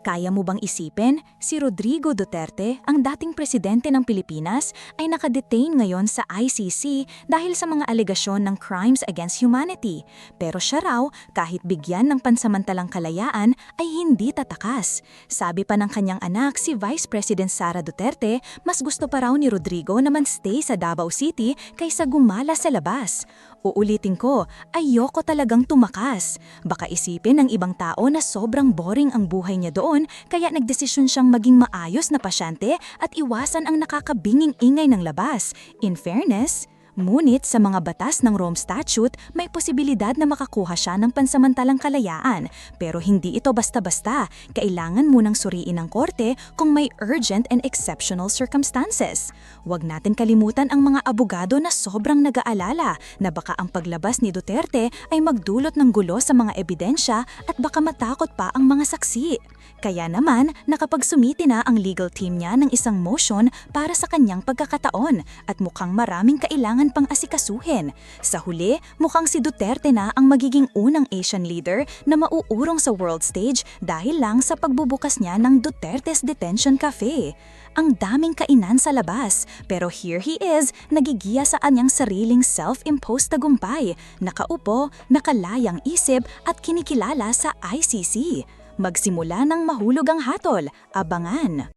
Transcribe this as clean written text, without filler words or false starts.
Kaya mo bang isipin, si Rodrigo Duterte, ang dating presidente ng Pilipinas, ay nakadetain ngayon sa ICC dahil sa mga alegasyon ng crimes against humanity. Pero siya raw, kahit bigyan ng pansamantalang kalayaan, ay hindi tatakas. Sabi pa ng kanyang anak, si Vice President Sara Duterte, mas gusto pa raw ni Rodrigo na man-stay sa Davao City kaysa gumala sa labas. Uulitin ko, ayoko talagang tumakas. Baka isipin ng ibang tao na sobrang boring ang buhay niya doon, kaya nagdesisyon siyang maging maayos na pasyente at iwasan ang nakakabinging ingay ng labas. In fairness, ngunit sa mga batas ng Rome Statute, may posibilidad na makakuha siya ng pansamantalang kalayaan. Pero hindi ito basta-basta. Kailangan munang suriin ng korte kung may urgent and exceptional circumstances. Huwag natin kalimutan ang mga abogado na sobrang nag-aalala na baka ang paglabas ni Duterte ay magdulot ng gulo sa mga ebidensya at baka matakot pa ang mga saksi. Kaya naman, nakapagsumiti na ang legal team niya ng isang motion para sa kanyang pagkakataon at mukhang maraming kailangan pang asikasuhin. Sa huli, mukhang si Duterte na ang magiging unang Asian leader na mauurong sa world stage dahil lang sa pagbubukas niya ng Duterte's Detention Cafe. Ang daming kainan sa labas, pero here he is, nagigiya sa anyang sariling self-imposed tagumpay, nakaupo, nakalayang isip at kinikilala sa ICC. Magsimula ng mahulog ang hatol, abangan.